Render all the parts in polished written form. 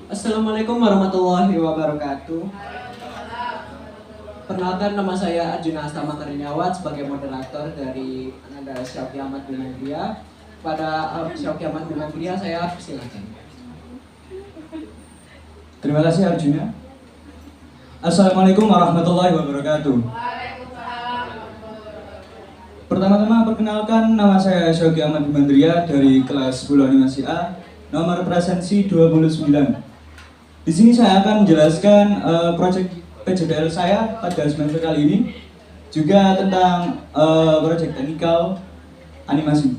Assalamualaikum warahmatullahi wabarakatuh. Perkenalkan, nama saya Arjuna Astama Karniawan sebagai moderator dari Ananda Syauqi Ahmad Binandria. Pada Syauqi Ahmad Binandria saya persilakan. Terima kasih Arjuna. Assalamualaikum warahmatullahi wabarakatuh. Pertama-tama perkenalkan, nama saya Syauqi Ahmad Binandria dari kelas 10 animasi A, nomor presensi 29. Di sini saya akan menjelaskan proyek PJBL saya pada semester kali ini, juga tentang proyek teknikal animasi.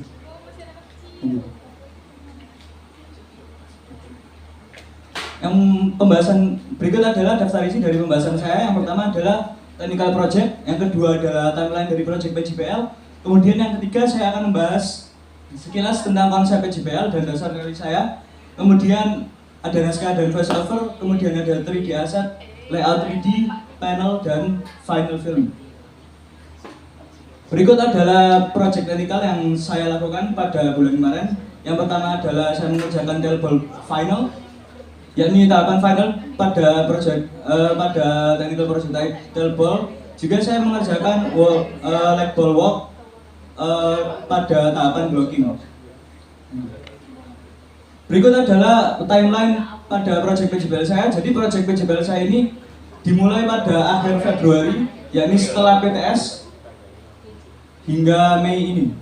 Yang pembahasan berikut adalah daftar isi dari pembahasan saya. Yang pertama adalah technical project, yang kedua adalah timeline dari proyek PJBL, kemudian yang ketiga saya akan membahas sekilas tentang konsep PJBL dan dasar teori saya, kemudian ada naskah dan voice over, kemudian ada 3D asset, layout 3D, panel, dan final film. Berikut adalah proyek teknikal yang saya lakukan pada bulan kemarin. Yang pertama adalah saya mengerjakan delball final, yakni tahapan final pada technical project delball. Juga saya mengerjakan leg ball walk pada tahapan blocking. Berikut adalah timeline pada proyek PJBL saya. Jadi proyek PJBL saya ini dimulai pada akhir Februari, yakni setelah PTS hingga Mei ini.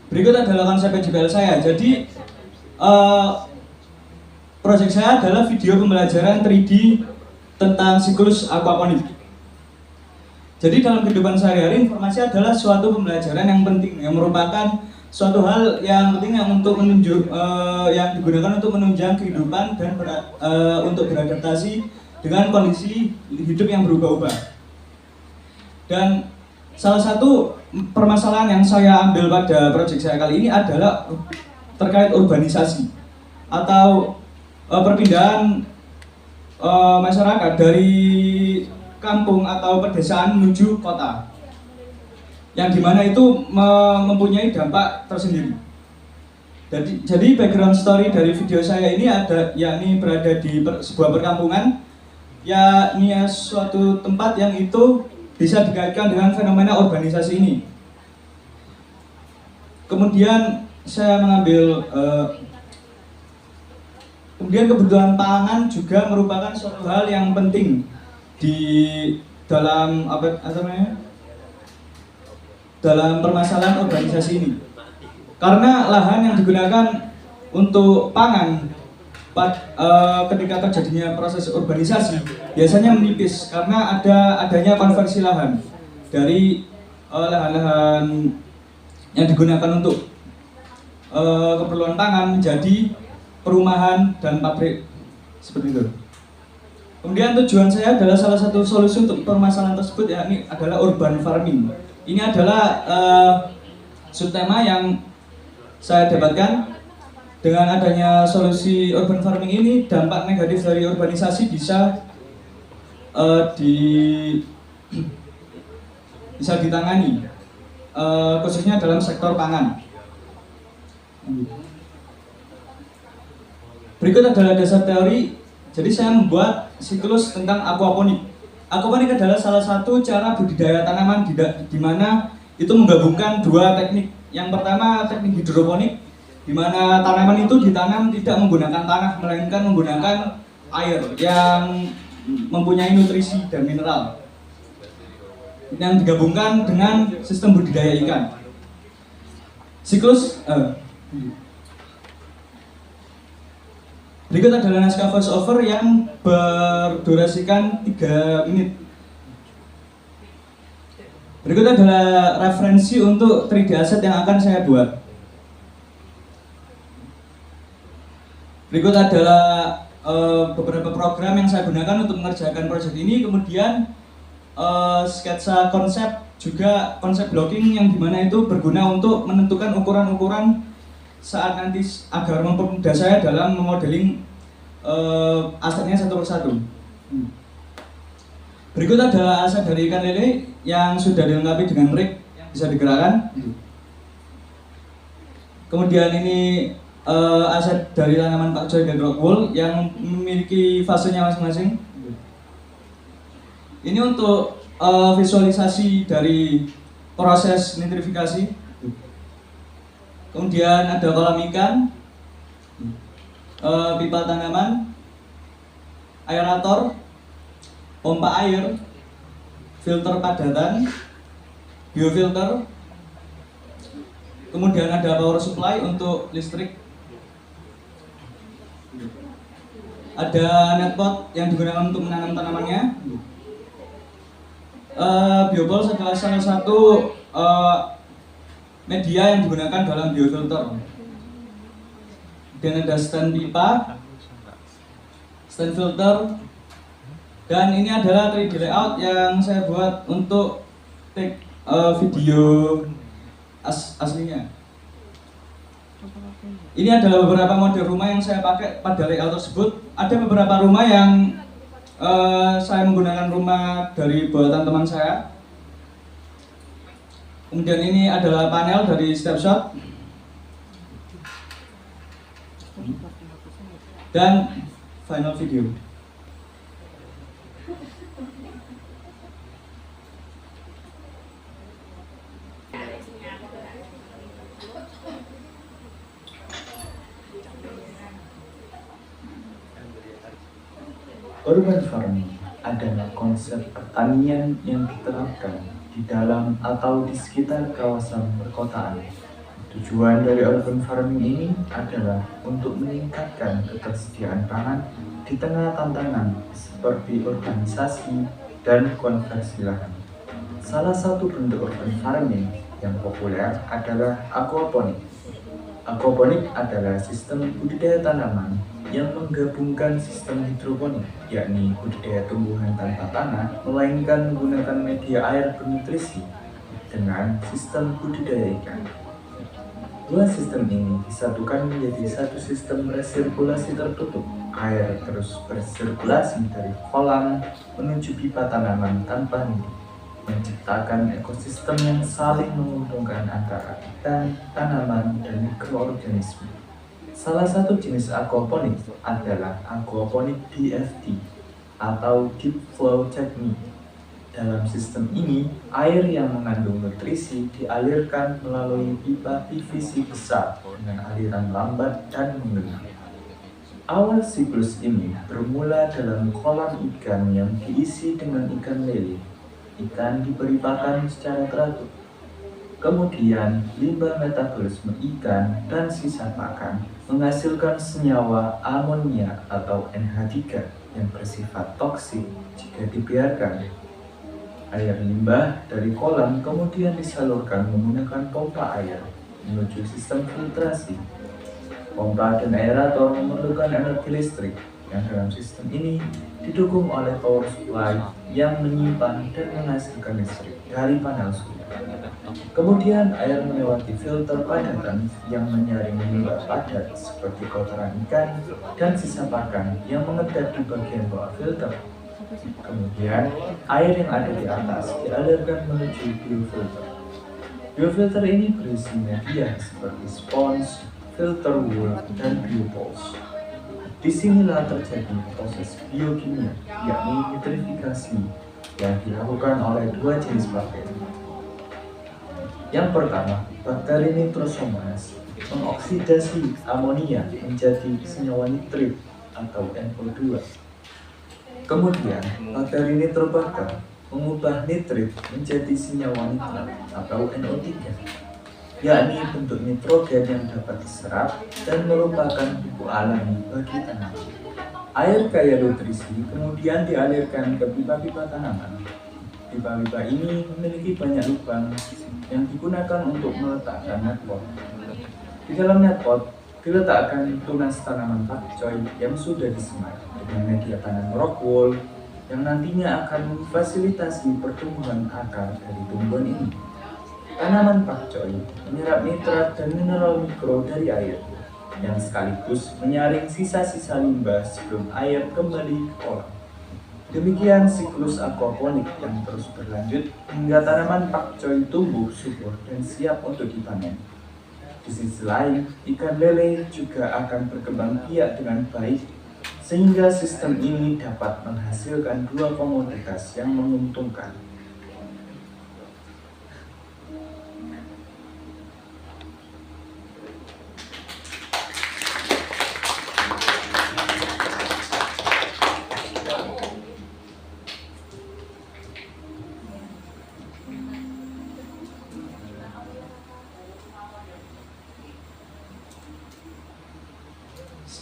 Berikut adalah konsep PJBL saya. Jadi proyek saya adalah video pembelajaran 3D tentang siklus aquaponik. Jadi dalam kehidupan sehari-hari, informasi adalah suatu pembelajaran yang penting, yang merupakan suatu hal yang penting yang yang digunakan untuk menunjang kehidupan dan untuk beradaptasi dengan kondisi hidup yang berubah-ubah. Dan salah satu permasalahan yang saya ambil pada proyek saya kali ini adalah terkait urbanisasi atau perpindahan masyarakat dari kampung atau pedesaan menuju kota, yang dimana itu mempunyai dampak tersendiri. Jadi background story dari video saya ini yakni berada di sebuah perkampungan, yakni suatu tempat yang itu bisa dikaitkan dengan fenomena urbanisasi ini. Kemudian saya mengambil kemudian kebutuhan pangan juga merupakan suatu hal yang penting di dalam dalam permasalahan urbanisasi ini, karena lahan yang digunakan untuk pangan ketika terjadinya proses urbanisasi biasanya menipis karena adanya konversi lahan dari lahan-lahan yang digunakan untuk keperluan pangan menjadi perumahan dan pabrik seperti itu. Kemudian tujuan saya adalah salah satu solusi untuk permasalahan tersebut, yakni adalah urban farming. Ini adalah subtema yang saya dapatkan. Dengan adanya solusi urban farming ini, dampak negatif dari urbanisasi bisa ditangani, khususnya dalam sektor pangan. Berikut adalah dasar teori. Jadi saya membuat siklus tentang aquaponik. Aquaponik adalah salah satu cara budidaya tanaman di mana itu menggabungkan dua teknik. Yang pertama teknik hidroponik, di mana tanaman itu ditanam tidak menggunakan tanah melainkan menggunakan air yang mempunyai nutrisi dan mineral, yang digabungkan dengan sistem budidaya ikan. Siklus berikut adalah naskah voice over yang berdurasikan 3 menit. Berikut adalah referensi untuk 3D asset yang akan saya buat. Berikut adalah beberapa program yang saya gunakan untuk mengerjakan proyek ini. Kemudian sketsa konsep, juga konsep blocking yang dimana itu berguna untuk menentukan ukuran-ukuran saat nanti agar mempermudah saya dalam memodeling asetnya satu persatu. Berikut adalah aset dari ikan lele yang sudah dilengkapi dengan rig yang bisa digerakkan. Kemudian ini aset dari tanaman pakcoy dan rockwool yang memiliki fasenya masing-masing. Ini untuk visualisasi dari proses nitrifikasi. Kemudian ada kolam ikan, pipa tanaman, aerator, pompa air, filter padatan, biofilter, kemudian ada power supply untuk listrik, ada netpot yang digunakan untuk menanam tanamannya. Biopol adalah salah satu media yang digunakan dalam biofilter. Dan ada stand pipa, stand filter, dan ini adalah 3D layout yang saya buat untuk take video aslinya. Ini adalah beberapa model rumah yang saya pakai pada layout tersebut. Ada beberapa rumah yang saya menggunakan rumah dari buatan teman saya. Kemudian ini adalah panel dari Stepshot. Dan final video. Urban farming adalah konsep pertanian yang diterapkan di dalam atau di sekitar kawasan perkotaan. Tujuan dari urban farming ini adalah untuk meningkatkan ketersediaan pangan di tengah tantangan seperti urbanisasi dan konversi lahan. Salah satu bentuk urban farming yang populer adalah aquaponik. Aquaponik adalah sistem budidaya tanaman yang menggabungkan sistem hidroponik, yakni budidaya tumbuhan tanpa tanah, melainkan menggunakan media air bernutrisi, dengan sistem budidaya ikan. Dua sistem ini disatukan menjadi satu sistem resirkulasi tertutup. Air terus bersirkulasi dari kolam menuju pipa tanaman tanpa henti, menciptakan ekosistem yang saling menguntungkan antara ikan, tanaman, dan mikroorganisme. Salah satu jenis aquaponik adalah aquaponik DFT atau Deep Flow Technique. Dalam sistem ini, air yang mengandung nutrisi dialirkan melalui pipa PVC besar dengan aliran lambat dan mengena. Awal siklus ini bermula dalam kolam ikan yang diisi dengan ikan lele. Ikan diberi pakan secara teratur. Kemudian, limbah metabolisme ikan dan sisa pakan menghasilkan senyawa amonia atau NH3 yang bersifat toksik jika dibiarkan. Air limbah dari kolam kemudian disalurkan menggunakan pompa air menuju sistem filtrasi. Pompa dan aerator memerlukan energi listrik yang dalam sistem ini didukung oleh power supply yang menyimpan dan menghasilkan listrik dari panel surya. Kemudian air melewati filter padatan yang menyaring limbah padat seperti kotoran ikan dan sisa pakan yang mengendap di bagian bawah filter. Kemudian air yang ada di atas dialirkan menuju biofilter. Biofilter ini berisi media seperti spons, filter wool, dan biopols. Disinilah terjadi proses biokimia, yakni nitrifikasi, yang dilakukan oleh dua jenis bakteri. Yang pertama, bakteri Nitrosomonas mengoksidasi amonia menjadi senyawa nitrit atau NO2. Kemudian, bakteri Nitrobacter mengubah nitrit menjadi senyawa nitrat atau NO3, yakni bentuk nitrogen yang dapat diserap dan merupakan pupuk alami bagi tanaman. Air kaya nutrisi kemudian dialirkan ke pipa-pipa tanaman. Pipa-pipa ini memiliki banyak lubang yang digunakan untuk meletakkan netpot. Di dalam netpot diletakkan tunas tanaman pakcoy yang sudah disemai dengan media tanam rockwool yang nantinya akan memfasilitasi pertumbuhan akar dari tumbuhan ini. Tanaman pakcoy menyerap nitrat dan mineral mikro dari air, yang sekaligus menyaring sisa-sisa limbah sebelum air kembali ke kolam. Demikian siklus aquaponik yang terus berlanjut hingga tanaman pakcoy tumbuh subur dan siap untuk dipanen. Di sisi lain, ikan lele juga akan berkembang biak dengan baik, sehingga sistem ini dapat menghasilkan dua komoditas yang menguntungkan.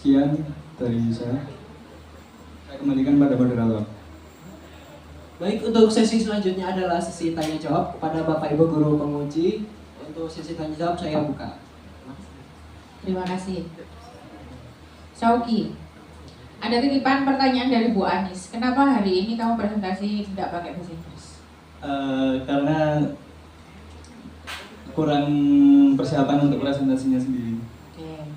Sekian dari saya. Saya kembalikan pada moderator. Baik, untuk sesi selanjutnya adalah sesi tanya jawab kepada Bapak Ibu Guru Penguji. Untuk sesi tanya jawab saya buka. Terima kasih. Sauki, ada titipan pertanyaan dari Bu Anis. Kenapa hari ini kamu presentasi tidak pakai bahasa Inggris? Karena kurang persiapan untuk presentasinya sendiri. Oke.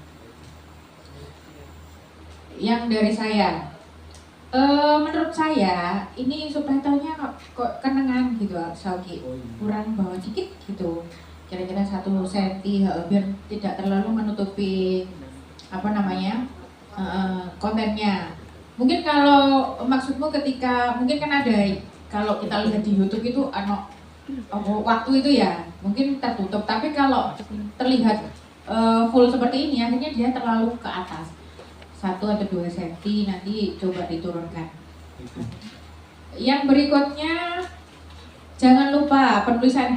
Yang dari saya, menurut saya ini subtitlenya kok kenengan gitu, Sauki. Kurang bawah dikit gitu. Kira-kira 1 senti biar tidak terlalu menutupi kontennya. Mungkin kalau maksudmu ketika mungkin kan ada kalau kita lihat di YouTube itu waktu itu ya mungkin tertutup, tapi kalau terlihat full seperti ini akhirnya dia terlalu ke atas 1 atau 2 senti, nanti coba diturunkan. Yang berikutnya, jangan lupa penulisan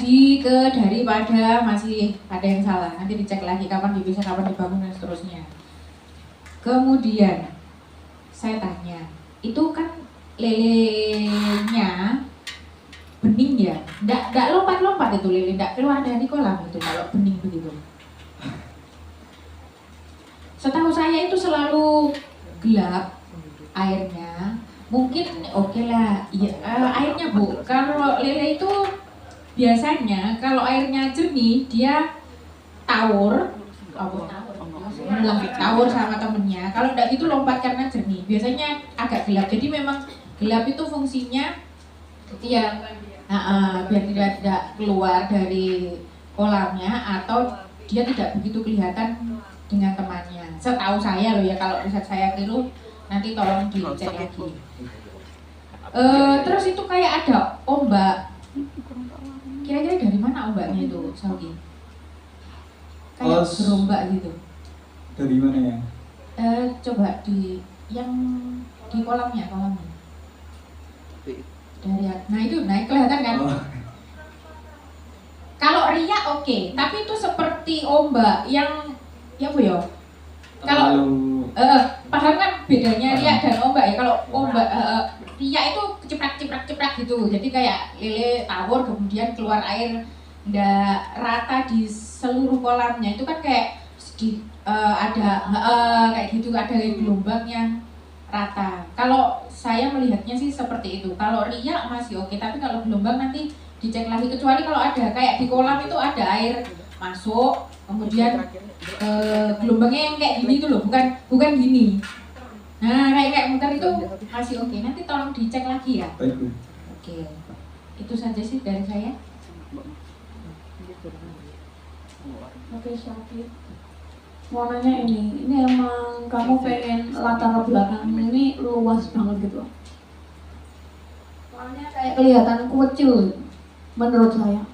daripada masih ada yang salah, nanti dicek lagi kapan dipisah, kapan dibangun dan seterusnya. Kemudian saya tanya, itu kan lelenya bening ya, nggak lompat-lompat itu lele, nggak keluar dari kolam itu kalau bening begitu. Setahu saya itu selalu gelap airnya, mungkin oke lah, ya, airnya Bu. Kalau lele itu biasanya kalau airnya jernih dia tawur sama temennya. Kalau enggak gitu lompat karena jernih. Biasanya agak gelap. Jadi memang gelap itu fungsinya ya biar tidak keluar dari kolamnya atau dia tidak begitu kelihatan dengan temannya. Setahu saya loh ya, kalau riset saya keliru nanti tolong dicek lagi. Terus itu kayak ada ombak. Kira-kira dari mana ombaknya itu, Sauki? Kayak berombak gitu. Dari mana ya? Coba di kolamnya. Nah itu kelihatan kan? Kalau riak oke, tapi itu seperti ombak yang Bu ya. Kalau paham kan bedanya riak dan ombak ya. Kalau ombak riak itu ciprak gitu. Jadi kayak lele tawur kemudian keluar air nggak rata di seluruh kolamnya. Itu kan kayak ada kayak gitu, ada gelombang yang rata. Kalau saya melihatnya sih seperti itu. Kalau riak masih oke, tapi kalau gelombang nanti dicek lagi, kecuali kalau ada kayak di kolam itu ada air masuk, kemudian gelombangnya yang kayak gini itu loh, bukan gini. Nah kayak muter itu masih oke. Nanti tolong dicek lagi ya. Baik, Bu. Oke, itu saja sih dari saya. Oke, Syafie. Mau nanya ini emang kamu pengen latar belakang ini luas banget gitu? Soalnya kayak kelihatanku kecil menurut saya.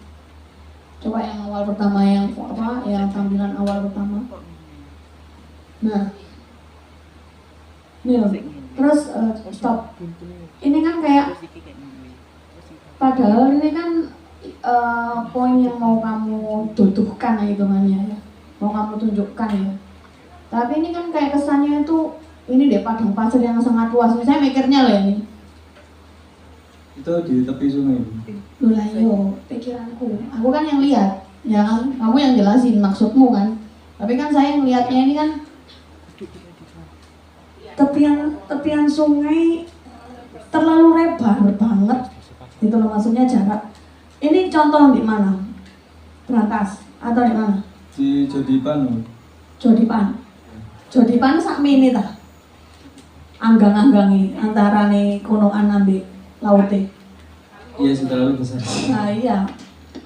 Coba yang awal pertama, yang tampilan awal pertama. Nah, nih loh. Terus stop. Ini kan kayak, padahal ini kan poin yang mau kamu duduhkan hitungannya ya, mau kamu tunjukkan ya. Tapi ini kan kayak kesannya itu ini deh padang pasir yang sangat luas. Saya mikirnya loh ini. Itu di tepi sungai. Lah yo, pikiranku. Aku kan yang lihat, ya kan? Kamu yang jelasin maksudmu kan. Tapi kan saya yang lihatnya ini kan tepian sungai terlalu lebar banget. Itu loh maksudnya jarak. Ini contoh di mana? Berantas atau di mana? Di Jodipan. Jodipan sak mini ta. Anggang-anggangi antarane konoan ambek laute. Iya, sudah terlalu besar. Nah iya.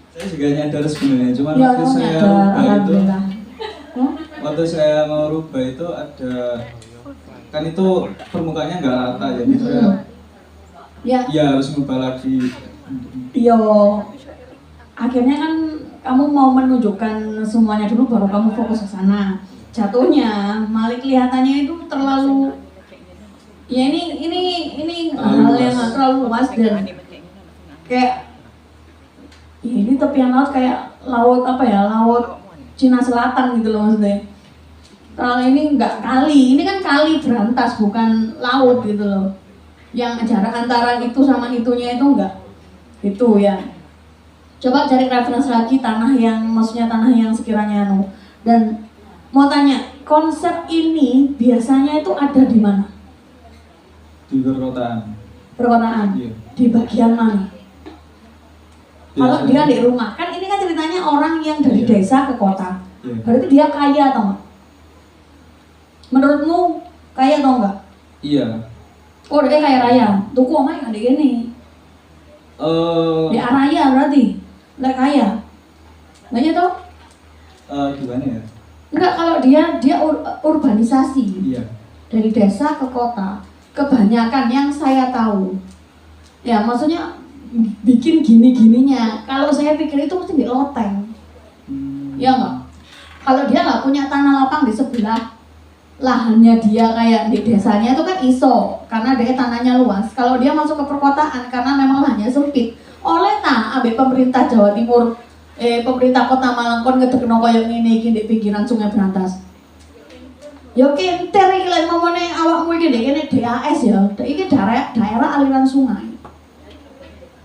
Saya juga nyadar sebenarnya, cuma Ya, waktu saya nyadar, buka itu alhamdulillah. Hah? Waktu saya mau rubah itu ada, kan itu permukaannya nggak rata, jadi saya Ya, ya harus ngubah lagi. yo akhirnya kan kamu mau menunjukkan semuanya dulu baru kamu fokus ke sana. Jatuhnya malah kelihatannya itu terlalu ya ini hal yang terlalu luas dan kayak ya ini tepian laut kayak laut apa ya, laut Cina Selatan gitu loh maksudnya. Kalau ini enggak kali, ini kan kali berantas bukan laut gitu loh. Yang jarak antara itu sama itunya itu enggak itu ya. Coba cari referensi lagi tanah yang maksudnya tanah yang sekiranya dan mau tanya konsep ini biasanya itu ada di mana? Di perkotaan. Perkotaan. Iya. Di bagian mana? Kalau Biasanya- dia di rumah, kan ini kan ceritanya orang yang dari Iya. desa ke kota. Iya. Berarti dia kaya atau enggak? Menurutmu kaya atau enggak? Iya. Oh, dia kaya raya. Tuku omahnya kan di gini. Di raya berarti. Lah kaya. Nah iya toh? Gimana ya? Enggak, kalau dia urbanisasi. Iya. Dari desa ke kota. Kebanyakan yang saya tahu. Ya, maksudnya bikin gini-gininya. Kalau saya pikir itu mesti di loteng. Ya enggak? Kalau dia nggak punya tanah lapang di sebelah lahannya dia kayak di desanya itu kan iso karena dia tanahnya luas. Kalau dia masuk ke perkotaan karena memang lahannya sempit. Oleh ambil pemerintah Jawa Timur, pemerintah Kota Malang kon ngedekno koyo ngene iki di pinggiran Sungai Berantas. Yo kenter iki lek momone awakmu iki ndek kene DAS ya. Iki daerah aliran sungai.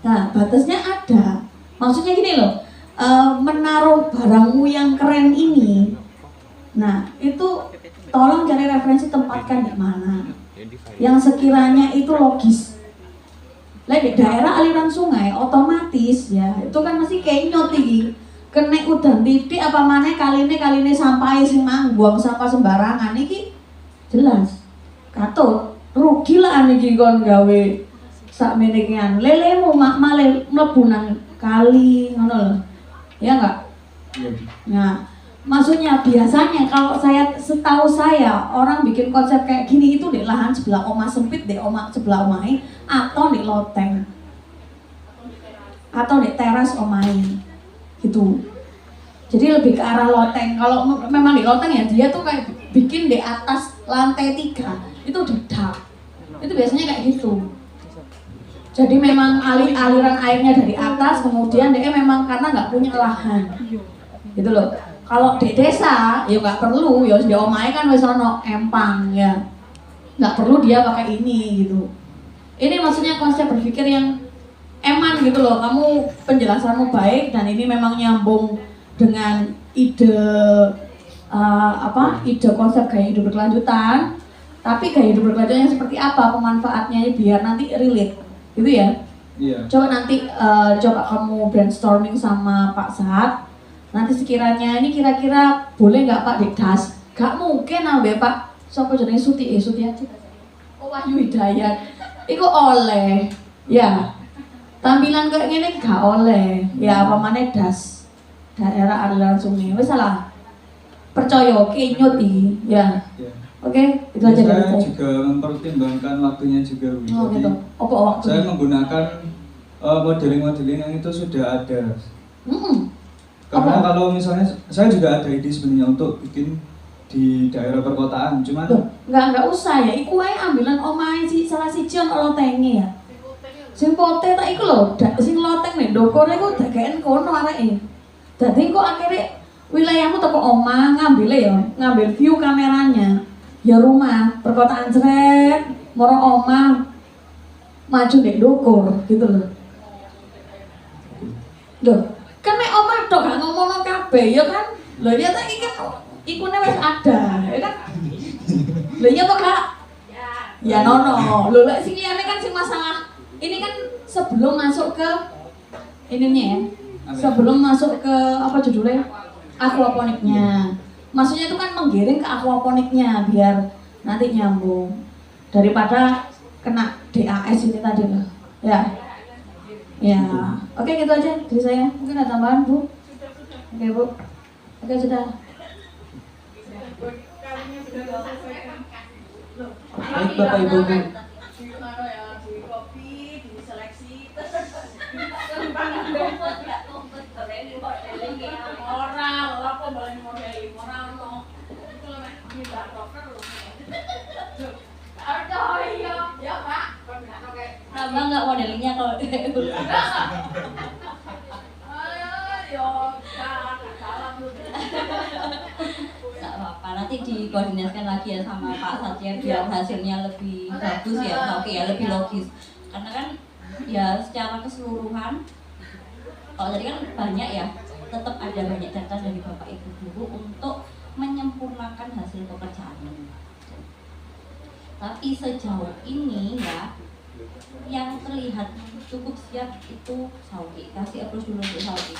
Nah, batasnya ada. Maksudnya gini loh. Menaruh barangmu yang keren ini, nah itu tolong cari referensi tempatkan di mana yang sekiranya itu logis. Lagi daerah aliran sungai otomatis ya itu kan masih kayak nyoti kena udan titik apa mana kali ini sampai sing mangguang sampah sembarangan iki jelas katut rugi lah niki kon gawe sak menekian lelemu mak male mlebu nang kali ngono lho. Ya enggak? Iya. Nah, maksudnya biasanya kalau setahu saya orang bikin konsep kayak gini itu di lahan sebelah omah sempit, di omah sebelah omahnya atau di loteng atau di teras omahnya gitu. Jadi lebih ke arah loteng. Kalau memang di loteng ya dia tuh kayak bikin di atas lantai 3 itu di dak. Itu biasanya kayak gitu. Jadi memang aliran airnya dari atas, kemudian dia memang karena nggak punya lahan, gitu loh. Kalau di desa, ya nggak perlu, ya di omahnya kan wis ono empang ya, nggak perlu dia pakai ini gitu. Ini maksudnya konsep berpikir yang eman gitu loh. Kamu penjelasanmu baik dan ini memang nyambung dengan ide ide konsep gaya hidup berkelanjutan. Tapi gaya hidup berkelanjutannya seperti apa, pemanfaatnya biar nanti relate. Gitu ya. Iya. Coba nanti coba kamu brainstorming sama Pak Sahat. Nanti sekiranya ini kira-kira boleh nggak Pak Dikdas? Gak mungkin ambil Pak. Siapa jenenge Suti aja. Oh Wahyu Hidayat. Iku oleh. Ya. Tampilan kayak gini gak oleh. Ya apa mana das. Daerah aliran sungai. Wes salah. Percaya oke nyuti. Ya. Iya. Oke, itu aja dari Saya saya. juga mempertimbangkan waktunya juga, Bu. Oh Jadi gitu. Apa waktu? saya menggunakan modeling-modeling yang itu sudah ada. Karena Apa? kalau misalnya saya juga ada ide sebenarnya untuk bikin di daerah perkotaan, cuman Loh, enggak usah ya. Iku ae ambilan omahe si salah siji ono lotenge ya. Sing pote tak iku lho, sing loteng nek ndokone iku dageken kono areke. Dadi kok akhirnya wilayahmu toko omah ngambil view kameranya. Ya rumah, perkotaan seret, moro omah, maju dek dukur, gitu loh. Loh, kan nek omah tok gak ngomongno kabeh ya kan? Lho ya tak iki kan ikune wis ada, ya kan? Lho iya kok Kak? Ya nono. Lho lek sing liyane kan sing masalah ini kan sebelum masuk ke ininya ya. Sebelum masuk ke apa judulnya? Aquaponiknya. Maksudnya itu kan menggiring ke aquaponiknya biar nanti nyambung daripada kena DAS ini tadi loh. Ya. Ya. Oke gitu aja dari saya. Mungkin ada tambahan Bu? Oke Bu. Oke sudah. Baik Bapak Ibu Guru. Tambah nggak modelingnya kalau nggak apa-apa, nanti dikoordinasikan lagi ya sama Pak Satya biar hasilnya lebih bagus ya, oke ya, lebih logis. Karena kan ya secara keseluruhan, kalau tadi kan banyak ya, tetap ada banyak data dari Bapak Ibu Guru untuk menyempurnakan hasil pekerjaan ini. Tapi sejauh ini ya, yang terlihat cukup siap itu Sauki. Kasih applause dulu untuk Sauki.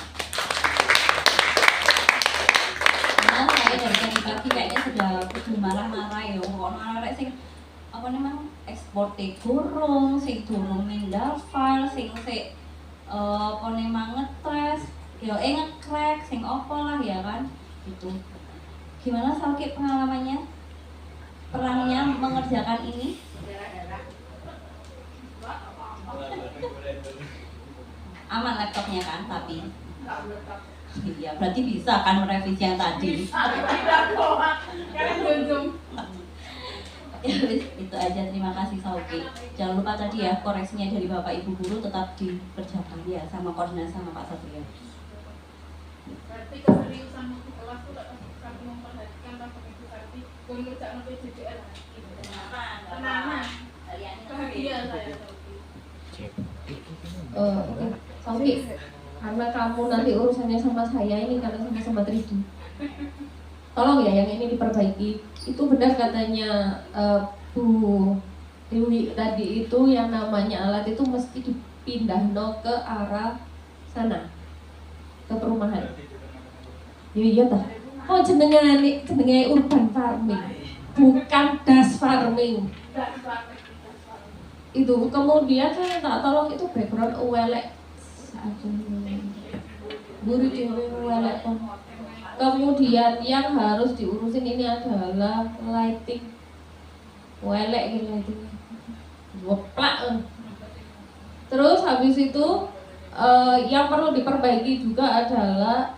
Karena saya dari tadi pagi kayaknya sudah marah-marah ya, marah-marah sing apa namanya ekspor kurung, sing durung mindah file, sing apa namanya ngetres, ya nge-crack, sing opo lah ya kan, itu. Gimana Sauki pengalamannya, perangnya mengerjakan ini? Aman laptopnya kan, tapi iya berarti bisa kan merevisi yang tadi. Itu aja, terima kasih Sauki. Jangan lupa tadi ya koreksinya dari Bapak Ibu Guru tetap dikerjakan ya sama koordinasi sama Pak Satria. Berarti keseriusan di kelas itu kami memperhatikan Bapak Ibu Sarti mengerjakan PJDL. Tenang, bahagia saya. Oke, Sauki, karena kamu nanti urusannya sama saya ini karena sama-sama 3D. Tolong ya yang ini diperbaiki. Itu benar katanya Bu Dewi tadi itu yang namanya alat itu mesti dipindah ke arah sana, ke perumahan. Iya tah. Oh jenenge urban farming, bukan das farming. Itu kemudian saya tak tolong itu background welek. Guru dewe welek. Kemudian yang harus diurusin ini adalah lighting. Welek gitu lighting. Woplak. Terus habis itu yang perlu diperbaiki juga adalah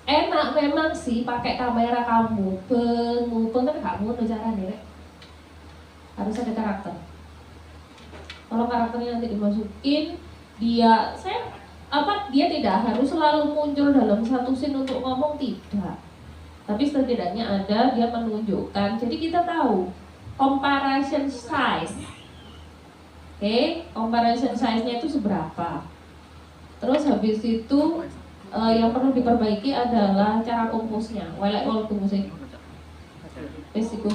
enak memang sih pakai kamera kamu. Kan kamu udah caranya harus ada karakter. Kalau karakternya nanti dimasukin, dia tidak harus selalu muncul dalam satu scene untuk ngomong, tidak. Tapi setidaknya ada dia menunjukkan. Jadi kita tahu comparison size. Oke, comparison size-nya itu seberapa. Terus habis itu yang perlu diperbaiki adalah cara komposnya. Welek waktu musik. Resiko.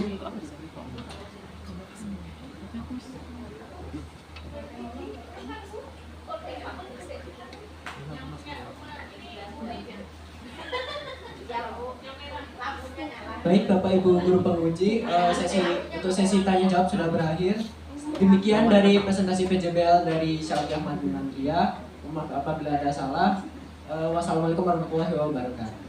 Baik Bapak Ibu Guru Penguji, sesi tanya jawab sudah berakhir. Demikian dari presentasi PJBL dari Syauki Ahmad Binandria. Maaf apabila ada salah. Wassalamualaikum warahmatullahi wabarakatuh.